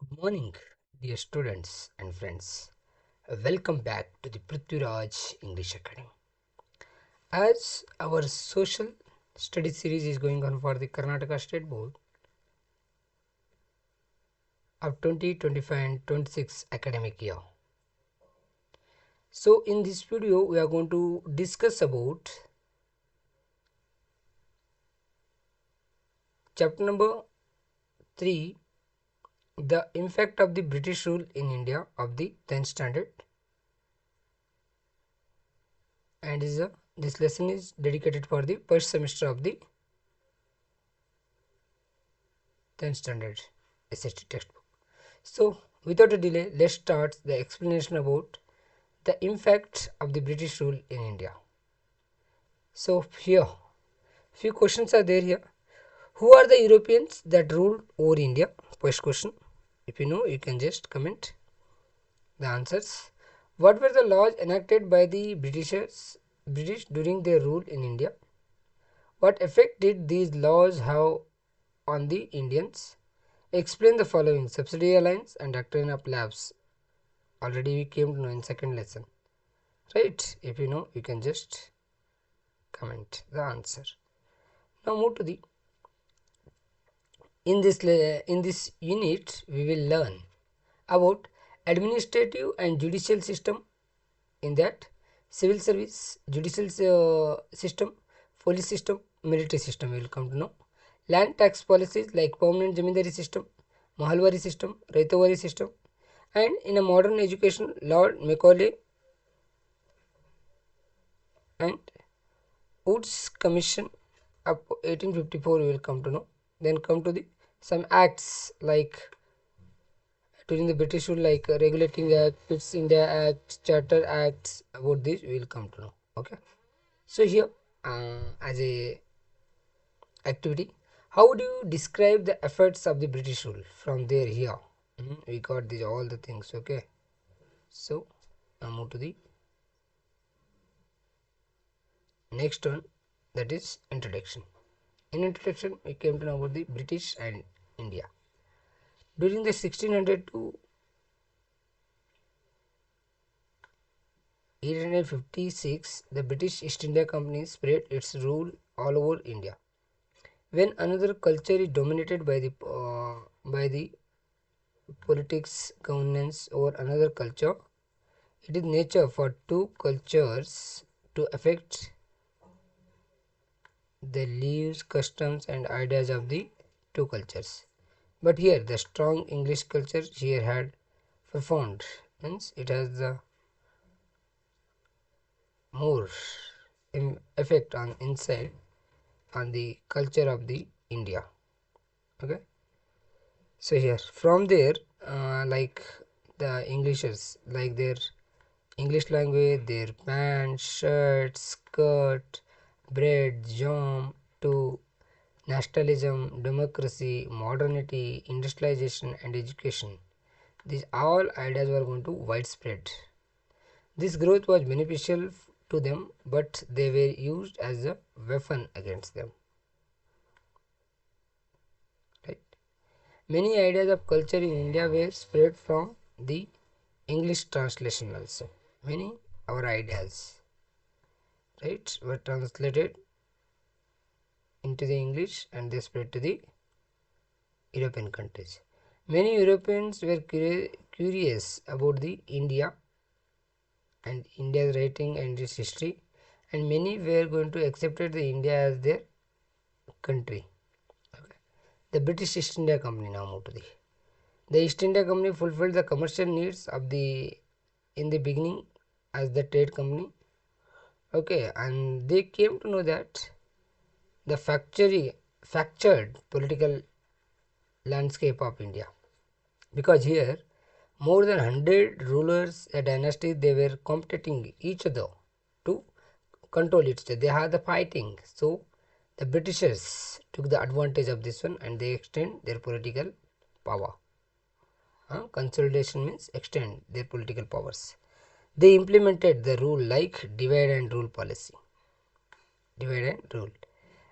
Good morning, dear students and friends. Welcome back to the Prithviraj English Academy. As our social study series is going on for the Karnataka State Board of 2025 and 26 academic year. So in this video we are going to discuss about chapter number 3, the impact of the British rule in India of the 10th standard, and this lesson is dedicated for the first semester of the 10th standard SST textbook. So without a delay, let's start the explanation about the impact of the British rule in India. So here few questions are there here. Who are the Europeans that ruled over India? First question. If you know, you can just comment the answers. What were the laws enacted by the British during their rule in India? What effect did these laws have on the Indians? Explain the following: subsidy alliance and doctrine of lapse. Already we came to know in second lesson, right? If you know, you can just comment the answer. Now move to the in this unit we will learn about administrative and judicial system, in that civil service, judicial system, police system, military system we will come to know, land tax policies like permanent zamindari system, mahalwari system, raitawari system, and in a modern education, Lord Macaulay and Woods Commission of 1854 we will come to know. Then come to the some acts like during the British rule, like Regulating Act, Pitt's India Act, Charter Acts. About this we will come to know. Okay. So here, as a activity, how would you describe the efforts of the British rule from there here? We got these all the things. Okay. So now move to the next one, that is introduction. In introduction, we came to know about the British and India. During the 1600 to 1856, the British East India Company spread its rule all over India. When another culture is dominated by the politics governance over another culture, it is nature for two cultures to affect the lives, customs, and ideas of the two cultures. But here, the strong English culture here had profound, means it has the more effect on inside on the culture of the India. Okay. So here, from there, like the Englishers, like their English language, their pants, shirts, skirt, bread, jam, to nationalism, democracy, modernity, industrialization, and education. These all ideas were going to widespread. This growth was beneficial to them, but they were used as a weapon against them. Right? Many ideas of culture in India were spread from the English translation also. Many our ideas, right, were translated into the English and they spread to the European countries. Many Europeans were curious about the India and India's writing and its history, and many were going to accepted the India as their country. Okay. The British East India Company, now move to the East India Company fulfilled the commercial needs of the in the beginning as the trade company. Okay, and they came to know that the fractured political landscape of India, because here more than 100 rulers, a dynasty, they were competing each other to control it. They had the fighting. So the Britishers took the advantage of this one and they extend their political power. Consolidation means extend their political powers. They implemented the rule like divide and rule policy. Divide and rule.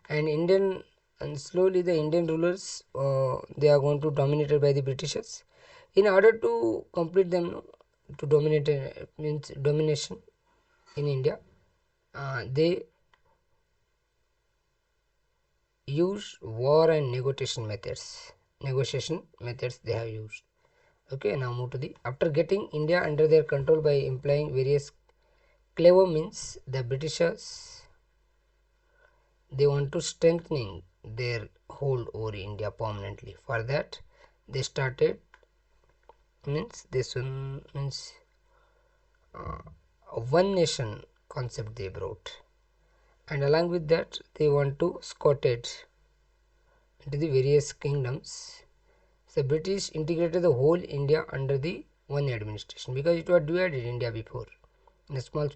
And slowly the Indian rulers, they are going to dominated by the Britishers. In order to complete them, no, to dominate means domination in India, they use war and negotiation methods they have used. Okay, now move to the after getting India under their control by employing various clever means, the Britishers they want to strengthening their hold over India permanently. For that, they started means this one means one nation concept they brought, and along with that they want to scout it into the various kingdoms. The British integrated the whole India under the one administration because it was divided India before in a small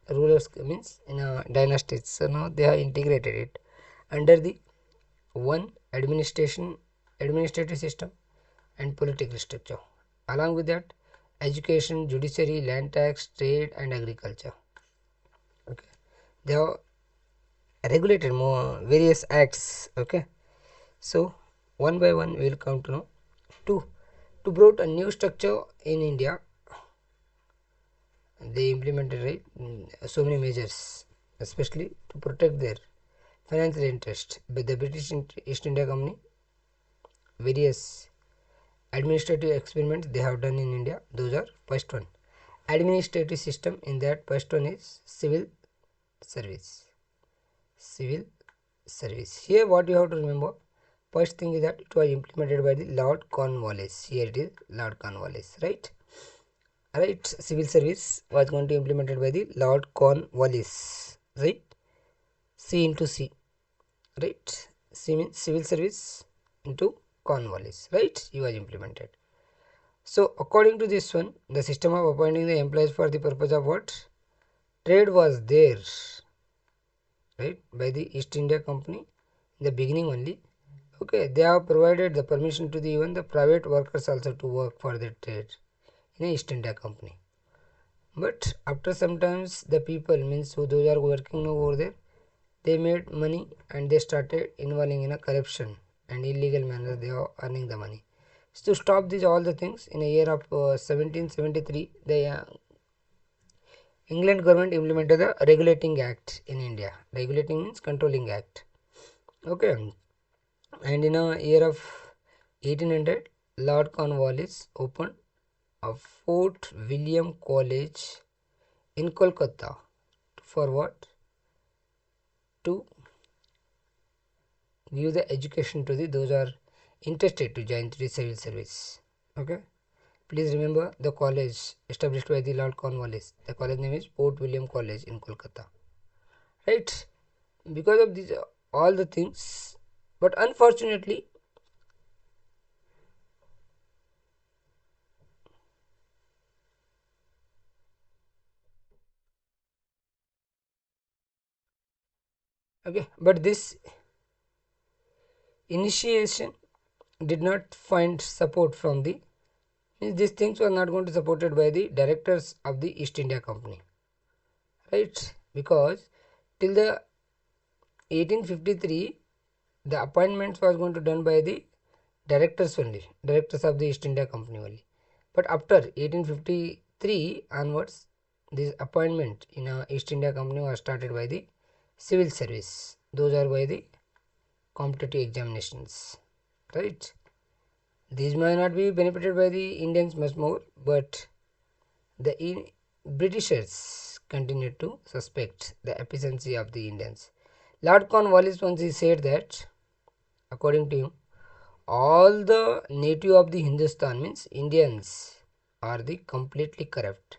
rulers means in a dynasties. So now they have integrated it under the one administrative system and political structure. Along with that, education, judiciary, land tax, trade, and agriculture. Okay, they have regulated more various acts. Okay, so one by one we will come to know. To brought a new structure in India, they implemented so many measures, especially to protect their financial interest. But the British East India Company, various administrative experiments they have done in India. Those are first one, administrative system. In that first one is service. Civil service. Here what you have to remember, first thing is that it was implemented by the Lord Cornwallis. Here it is Lord Cornwallis, right? Right, civil service was going to implemented by the Lord Cornwallis, right? C into C, right? C means civil service into Cornwallis, right? He was implemented. So according to this one, the system of appointing the employees for the purpose of what? Trade was there, right? By the East India Company in the beginning only. Okay, they have provided the permission to the even the private workers also to work for the trade in the East India Company. But after sometimes the people means who those are working over there, they made money and they started involving in a corruption and illegal manner they are earning the money. So to stop these all the things, in a year of 1773, the England government implemented the Regulating Act in India. Regulating means controlling act. Okay, and in a year of 1800, Lord Cornwallis opened a Fort William College in Kolkata. For what? To give the education to the those are interested to join the civil service. Okay, please remember the college established by the Lord Cornwallis. The college name is Fort William College in Kolkata, right? Because of these all the things, but unfortunately, okay, but this initiation did not find support from the means these things were not going to supported by the directors of the East India Company, right? Because till the 1853 the appointments was going to done by the directors only, directors of the East India Company only. But after 1853 onwards, this appointment in East India Company was started by the civil service. Those are by the competitive examinations, right? These may not be benefited by the Indians much more, but the Britishers continued to suspect the efficiency of the Indians. Lord Cornwallis once he said that, according to him, all the native of the Hindustan means Indians are the completely corrupt.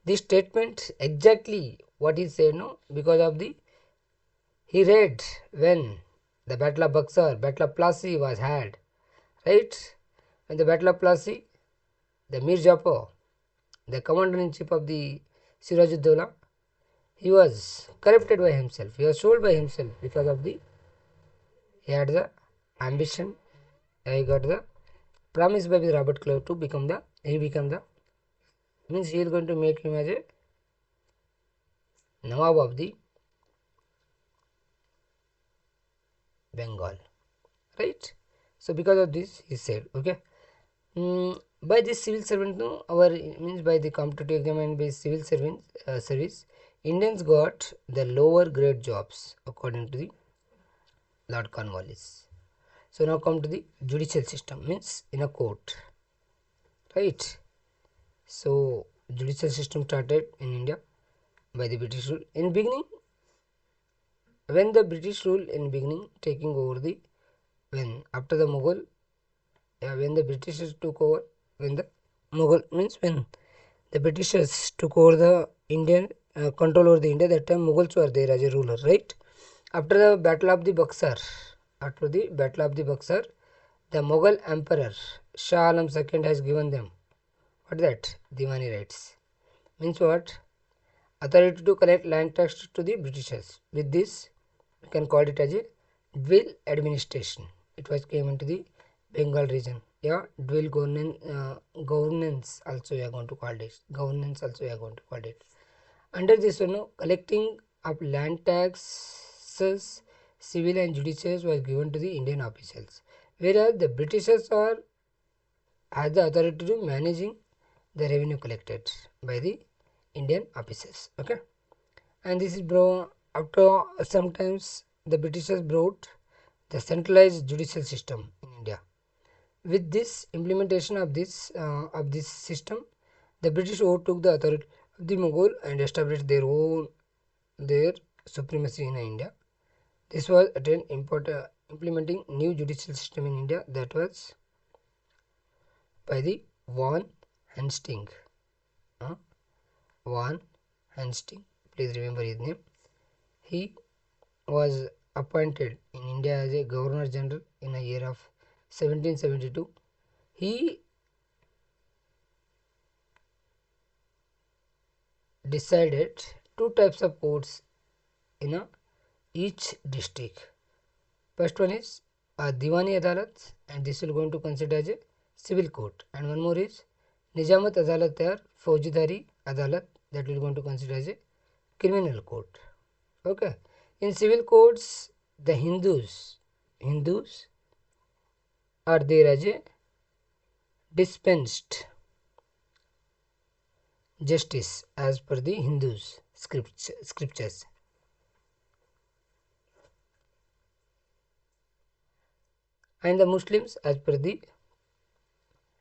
This statement exactly what he said, no, because of the he read when the Battle of Buxar, Battle of Plassey was had, right? When the Battle of Plassey, the Mir Jafar, the commander in chief of the Sirajuddaula, he was corrupted by himself. He was sold by himself because of the he had the ambition. He got the promise by the Robert Clive to become the he become the means he is going to make him as a Nawab of the Bengal, right? So because of this he said, okay, by this civil servant, no, our means by the competitive exam and by civil servant service, Indians got the lower grade jobs according to the Lord Cornwallis. So now come to the judicial system, means in a court, right? So judicial system started in India by the British rule in beginning. When the British rule in beginning taking over the, when after the Mughal, when the Britishers took over, when the Mughal means when the Britishers took over the Indian control over the India, that time Mughals were there as a ruler, right? After the battle of the Buxar, after the battle of the Buxar, the Mughal emperor Shah Alam II has given them what that Diwani rights, means what, authority to collect land tax to the Britishers. With this, we can call it as a dual administration. It was came into the Bengal region. Yeah, dual governance also we are going to call it. Governance also we are going to call it. Under this one, no, collecting of land taxes, civil and judicial was given to the Indian officials, whereas the Britishers are had the authority to managing the revenue collected by the Indian officers. Okay, and this is after sometimes the Britishers brought the centralized judicial system in India. With this implementation of this system, the British overtook the authority of the Mughal and established their supremacy in India. This was again important implementing new judicial system in India, that was by the Van Helsing. Van Helsing, please remember his name. He was appointed in India as a Governor General in the year of 1772. He decided two types of courts in each district. First one is a Diwani Adalat, and this will going to consider as a civil court, and one more is Nijamat Adalat or Faujidari Adalat, that will going to consider as a criminal court. Okay, in civil courts, the Hindus are there as a dispensed justice as per the Hindus scriptures, and the Muslims as per the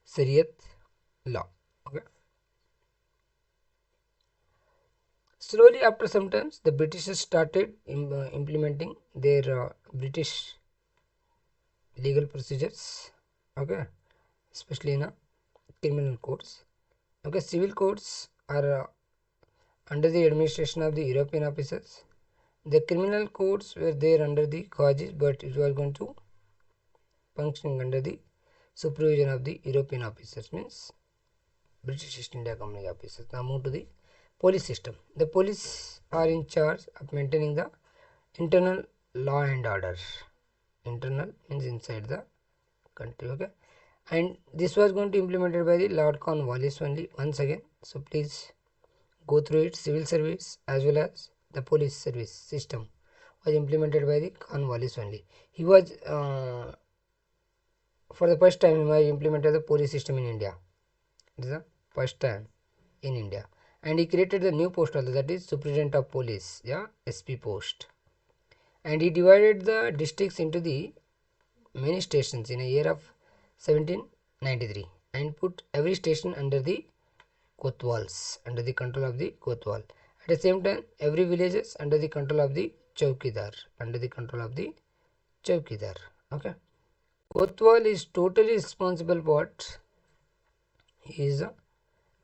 Shariat law. Okay. Slowly after some times, the Britishers started implementing their British legal procedures. Okay, especially in criminal courts. Okay, civil courts are under the administration of the European officers. The criminal courts were there under the Qazis, but it was going to functioning under the supervision of the European officers, means British East India Company officers. Now move to the police system. The police are in charge of maintaining the internal law and order. Internal means inside the country. Okay, and this was going to implemented by the Lord Cornwallis only once again. So please go through it. Civil service as well as the police service system was implemented by the Cornwallis only. He was for the first time he was implemented the police system in India. It is the first time in India, and he created the new post also, that is Superintendent of Police, yeah, SP post, and he divided the districts into the many stations in a year of 1793 and put every station under the Kotwals, under the control of the Kotwal. At the same time, every villages under the control of the Chowkidar, under the control of the Chowkidar. Okay, Kotwal is totally responsible what? He is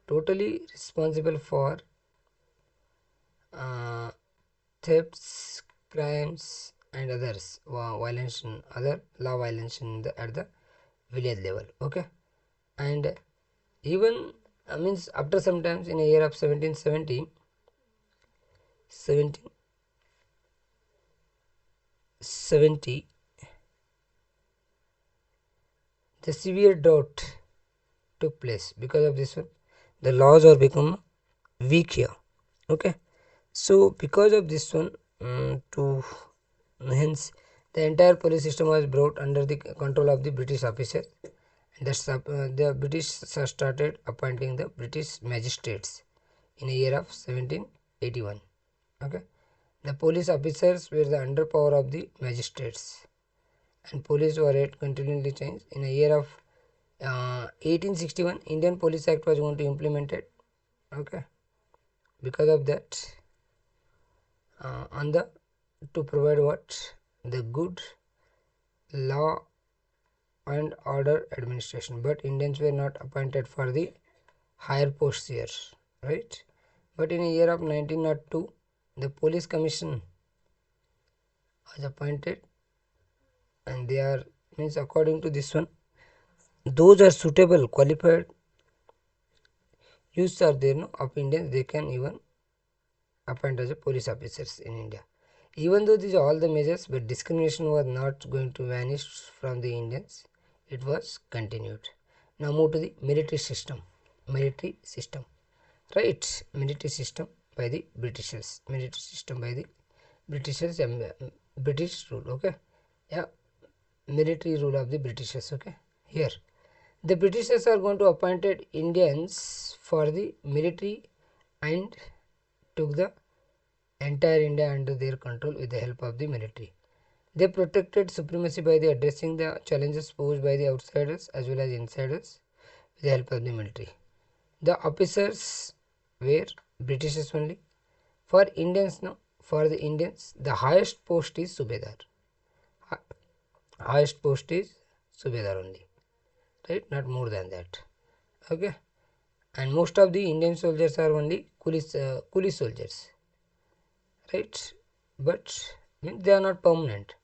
totally responsible for thefts, crimes, and others violence, other law violation at the village level. Okay, and even means after sometimes in a year of 1770, the severe drought took place. Because of this one, the laws are become weak here. Okay, so because of this one, to hence the entire police system was brought under the control of the British officers, The British started appointing the British magistrates in a year of 1781. Okay, the police officers were the underpower of the magistrates, and police were yet continually changed. In a year of 1861, Indian Police Act was going to implemented. Okay, because of that, on the to provide what the good law and order administration, but Indians were not appointed for the higher posts here, right? But in a year of 1902, the police commission was appointed, and they are, means according to this one, those are suitable qualified youths are there, no, of Indians, they can even appoint as a police officers in India. Even though these are all the measures, but discrimination was not going to vanish from the Indians, it was continued. Now move to the military system. Military system, right? Military system by the Britishers. Military system by the Britishers. British rule. Okay, yeah, military rule of the Britishers. Okay, here the Britishers are going to appointed Indians for the military and took the entire India under their control with the help of the military. They protected supremacy by the addressing the challenges posed by the outsiders as well as insiders with the help of the military. The officers were Britishers only. For Indians, no. For the Indians, the highest post is Subedar. Highest post is Subedar only, right? Not more than that. Okay. And most of the Indian soldiers are only coolie soldiers, right? But they are not permanent.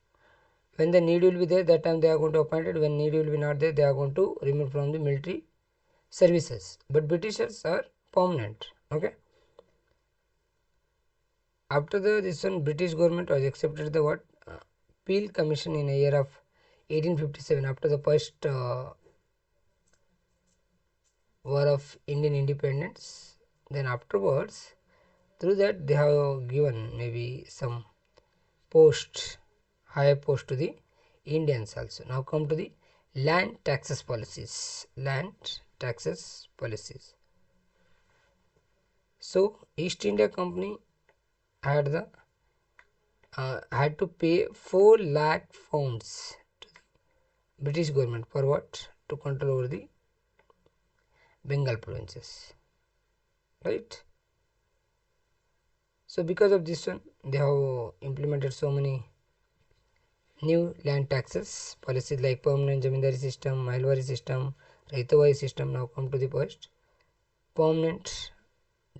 When the need will be there, that time they are going to appoint it. When need will be not there, they are going to remove from the military services. But Britishers are permanent. Okay. After this one, British government was accepted the what Peel Commission in a year of 1857, after the first war of Indian independence. Then afterwards, through that they have given maybe some post, higher post to the Indians also. Now come to the land taxes policies. Land taxes policies. So East India Company had the had to pay 4 lakh pounds to the British government for what? To control over the Bengal provinces, right? So because of this one, they have implemented so many new land taxes policies like permanent Jamindari system, Mailwari system, Raitawai system. Now come to the first permanent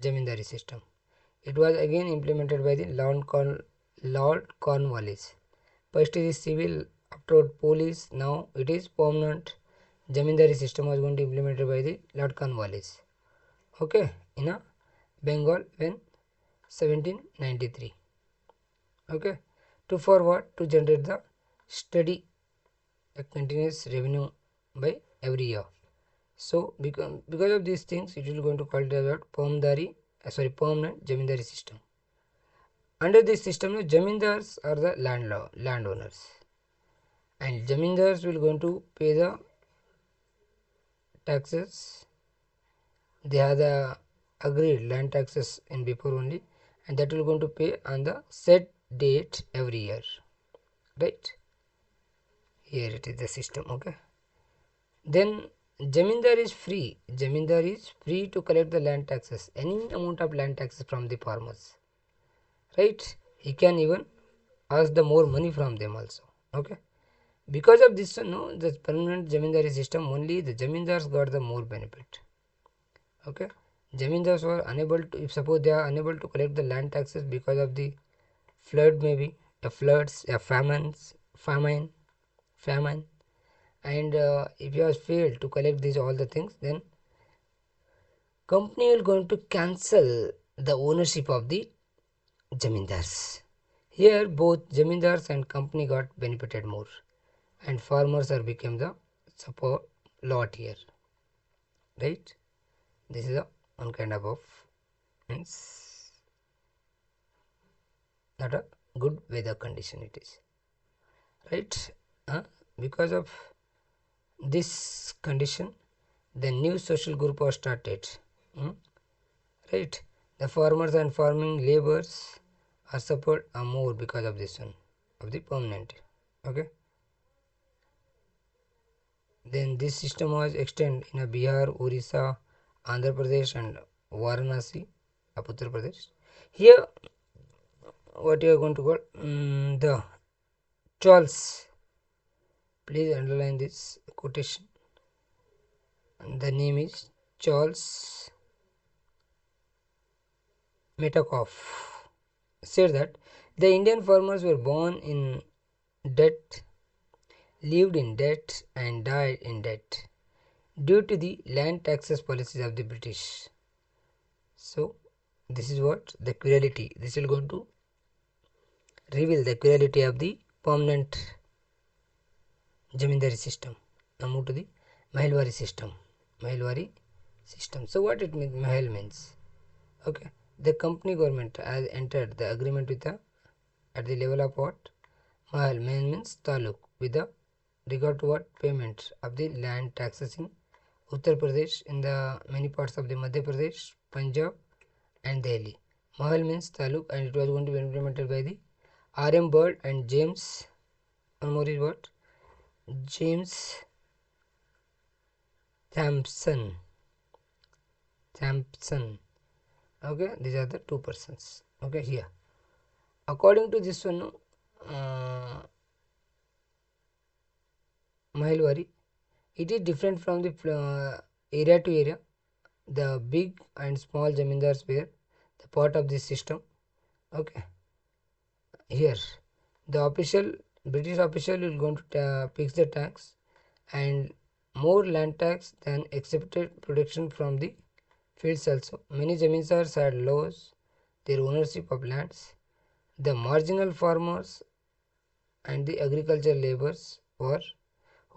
Jamindari system. It was again implemented by the Lord Cornwallis. First it is civil, afterward police. Now it is permanent Jamindari system was going to be implemented by the Lord Cornwallis. Okay, in a Bengal when 1793. Okay, to forward to generate the steady a continuous revenue by every year. So because of these things, it is going to call it as permanent Jamindari system. Under this system, Jamindars are the landowners, and Jamindars will going to pay the taxes. They have the agreed land taxes in before only, and that will going to pay on the set date every year, right? Here it is the system. Okay, then Jamindar is free. Jamindar is free to collect the land taxes, any amount of land taxes from the farmers, right? He can even ask the more money from them also. Okay, because of this, no, the permanent Jamindari system, only the Jamindars got the more benefit. Okay, Jamindars were unable to, if suppose they are unable to collect the land taxes because of the flood, maybe a floods, a famine, and if you have failed to collect these all the things, then company will going to cancel the ownership of the Jamindars. Here both Jamindars and company got benefited more, and farmers are became the support lot here, right? This is a one kind of means not a good weather condition it is, right? Because of this condition, the new social group was started. Hmm? Right? The farmers and farming laborers are suffered more because of this one, of the permanent. Okay. Then this system was extended in a Bihar, Orissa, Andhra Pradesh, and Varanasi of Uttar Pradesh. Here, what you are going to call the chawls. Please underline this quotation. The name is Charles Metakov. Said that the Indian farmers were born in debt, lived in debt, and died in debt due to the land taxes policies of the British. So, this is what the cruelty. This will go to reveal the cruelty of the permanent Jamindari system. Now move to the Mahalwari system. Mahalwari system. So what it means? Mahal means, okay, the company government has entered the agreement with the at the level of what? Mahal means taluk with the regard to what? Payment of the land taxes in Uttar Pradesh, in the many parts of the Madhya Pradesh, Punjab, and Delhi. Mahal means taluk, and it was going to be implemented by the R.M. Bird and James. One more is what? James Thampson. Thampson. Okay, these are the two persons. Okay, here. According to this one, Mahalwari, it is different from the area to area. The big and small zamindars were the part of this system. Okay, here the official British official is going to fix the tax and more land tax than accepted production from the fields also. Many zamindars had lost their ownership of lands. The marginal farmers and the agriculture laborers who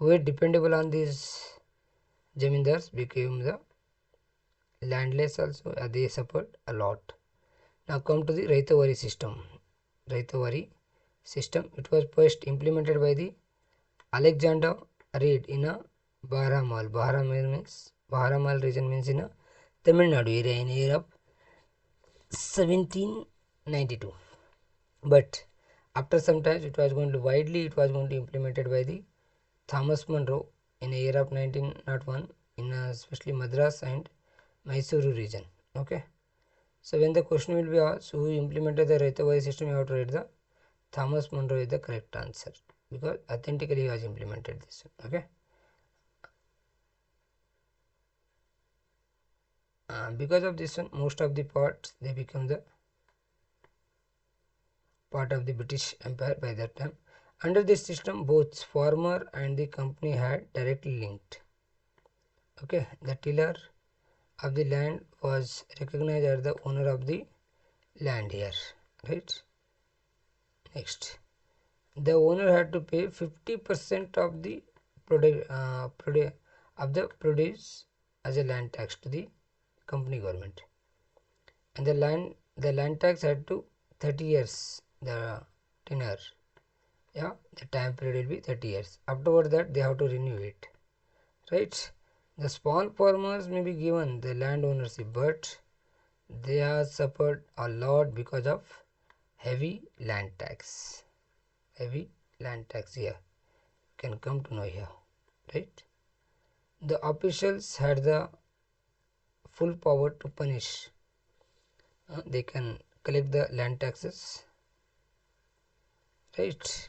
were dependable on these zamindars became the landless also. They suffered a lot. Now come to the Raitavari system. Raitavari system. It was first implemented by the Alexander Reed in a Bahramal. Bahramal region means in a Tamil Nadu area in year of 1792. But after some time it was going to implemented by the Thomas Munro in a year of 1901 in especially Madras and Mysuru region. Okay. So when the question will be asked who implemented the Raitawari system, you have to write the Thomas Munro is the correct answer because authentically he has implemented this one. Okay. Because of this one, most of the parts they become the part of the British Empire by that time. Under this system, both farmer and the company had directly linked. Okay, the tiller of the land was recognized as the owner of the land here, right? Next, the owner had to pay 50% of the produce as a land tax to the company government, and the land tax had to 30 years the tenure. Yeah, the time period will be 30 years. Afterward that they have to renew it, right? The small farmers may be given the land ownership, but they have suffered a lot because of heavy land tax. Heavy land tax here can come to know here, right? The officials had the full power to punish. They can collect the land taxes, right?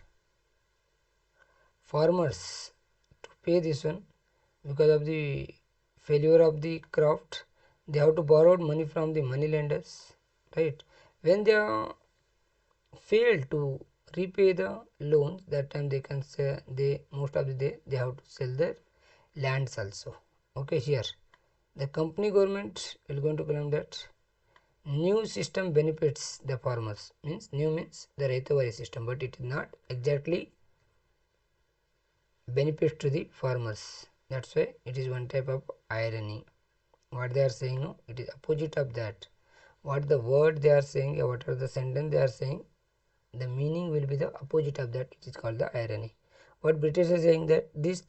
Farmers to pay this one because of the failure of the craft, they have to borrow money from the money lenders, right? When they are failed to repay the loans, that time they can say they most of the day they have to sell their lands also. Okay, here the company government will going to claim that new system benefits the farmers, means new means the Raitavari system, but it is not exactly benefits to the farmers. That's why it is one type of irony. What they are saying, no, it is opposite of that. What the word they are saying, or what are the sentence they are saying, the meaning will be the opposite of that. It is called the irony. What British are saying that this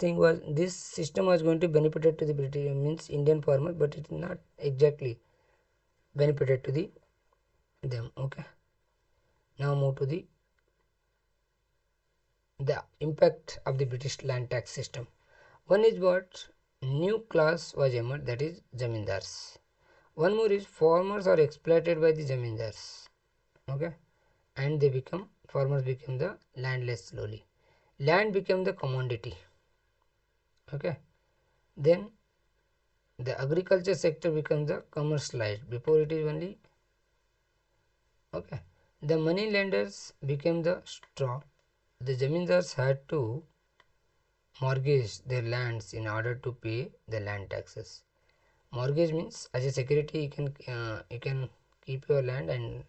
system was going to benefited to the British means Indian farmers, but it is not exactly benefited to the them. Okay. Now move to the impact of the British land tax system. One is what new class was emerged, that is zamindars. One more is farmers are exploited by the zamindars. Okay, and they become farmers become the landless slowly. Land became the commodity. Okay, then the agriculture sector becomes the commercialized. Before it is only okay. The money lenders became the strong. The zamindars had to mortgage their lands in order to pay the land taxes. Mortgage means as a security you can keep your land and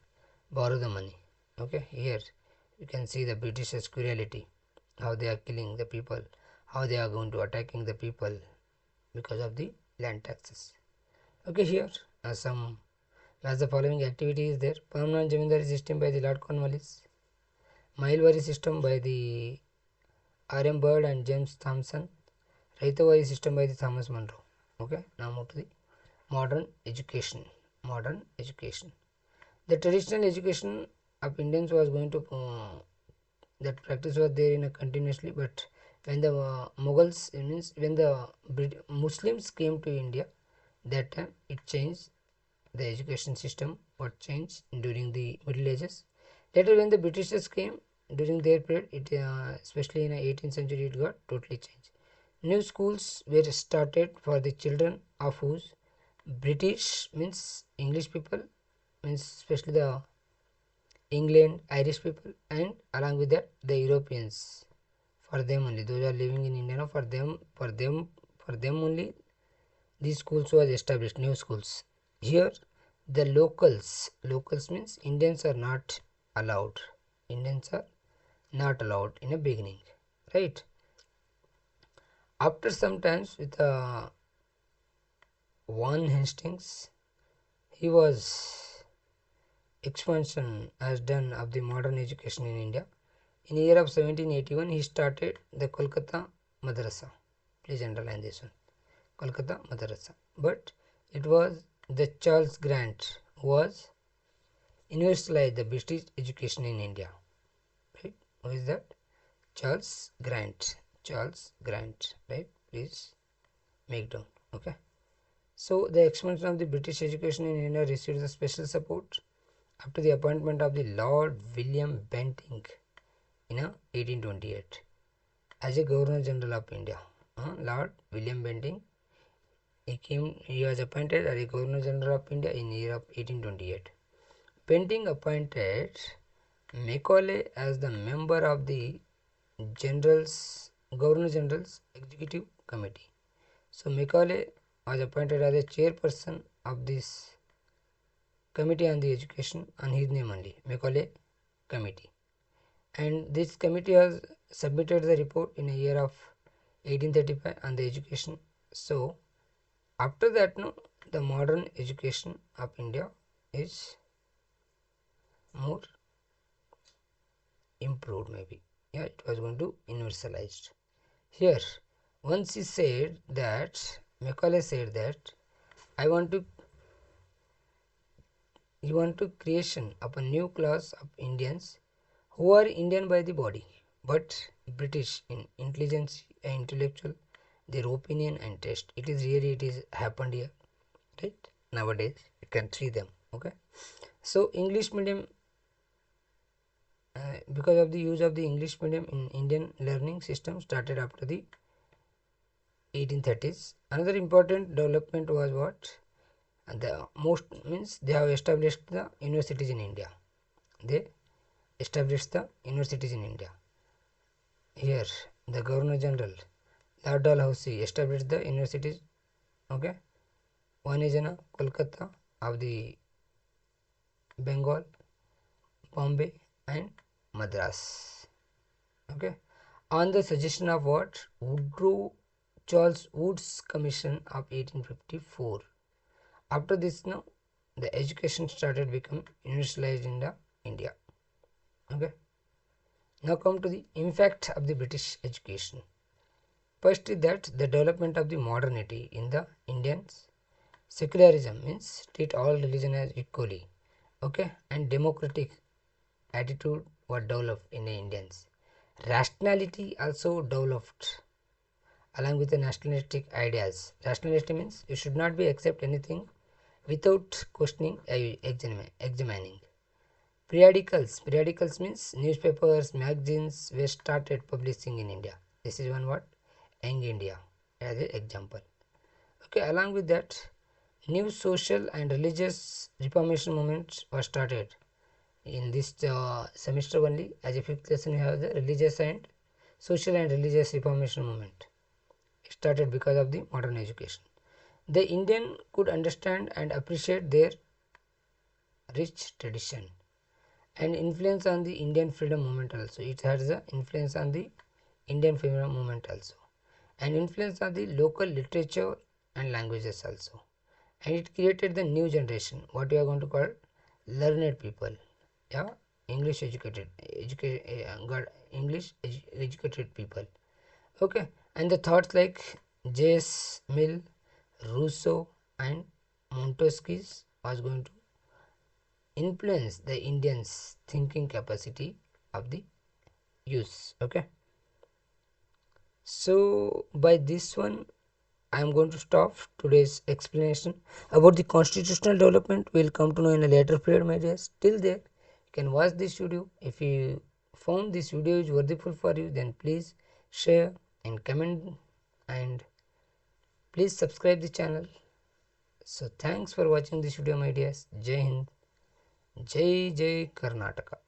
borrow the money. Okay, here you can see the British's cruelty, how they are killing the people, how they are going to attacking the people because of the land taxes. Okay, here some as the following activity is there: permanent zamindari system by the Lord Cornwallis, Mailwari system by the R.M. Bird and James Thompson, Raitawari system by the Thomas Munro. Okay, now move to the modern education. Modern education. The traditional education of Indians was going to that practice was there in a continuously, but when the Mughals means when the Muslims came to India, that time it changed. The education system was changed during the Middle Ages. Later when the Britishers came during their period, it especially in the 18th century it got totally changed. New schools were started for the children of whose British means English people means especially the England, Irish people, and along with that the Europeans. For them only, those are living in India. No, for them only, these schools was established. New schools. Here, the locals means Indians are not allowed. Indians are not allowed in a beginning, right? After some times with Warren Hastings, he was expansion as done of the modern education in India. In the year of 1781, he started the Kolkata Madrasa. Please underline this one, Kolkata Madrasa. But it was the Charles Grant who was universalized the British education in India. Right? Who is that? Charles Grant. Charles Grant. Right? Please make down. Okay. So the expansion of the British education in India received the special support after the appointment of the Lord William Bentinck in 1828 as a Governor General of India. Lord William Bentinck, he was appointed as a Governor General of India in the year of 1828. Bentinck appointed Macaulay as the member of the Governor General's Executive Committee. So Macaulay was appointed as a chairperson of this Committee on the Education on his name only, Macaulay Committee. And this committee has submitted the report in a year of 1835 on the education. So after that, no, the modern education of India is more improved maybe. Yeah, it was going to universalized. Here, once Macaulay said that I want to creation of a new class of Indians who are Indian by the body, but British in intelligence and intellectual, their opinion and taste. It is happened here, right? Nowadays you can see them. Okay, so English medium, because of the use of the English medium in Indian learning system started after the 1830s. Another important development was what? The most means they have established the universities in India. They established the universities in India. Here, the Governor General, Lord Dalhousie, established the universities. Okay, one is in Kolkata of the Bengal, Bombay, and Madras. Okay, on the suggestion of what? Woodrow Charles Wood's Commission of 1854. After this, now the education started become universalized in the India. Okay. Now come to the impact of the British education. First is that the development of the modernity in the Indians. Secularism means treat all religion as equally, okay, and democratic attitude were developed in the Indians. Rationality also developed along with the nationalistic ideas. Rationality means you should not be accept anything without questioning, examining. Periodicals means newspapers, magazines were started publishing in India. This is one word, Young India as an example. Okay, along with that, new social and religious reformation movements were started in this semester only. As a fifth lesson, we have the religious and social and religious reformation movement. It started because of the modern education. The Indian could understand and appreciate their rich tradition and influence on the Indian freedom movement also. It has the influence on the Indian freedom movement also, and influence on the local literature and languages also. And it created the new generation, what we are going to call learned people. Yeah, English educated, educated people. Okay, and the thoughts like J.S. Mill, Rousseau, and Montesquieu was going to influence the Indians' thinking capacity of the youth. Okay, so by this one, I am going to stop today's explanation about the constitutional development. We'll come to know in a later period, my dears. Till there, you can watch this video. If you found this video is worthful for you, then please share and comment, and please subscribe the channel. So thanks for watching this video, my dears. Jai Hind, Jai Jai Karnataka.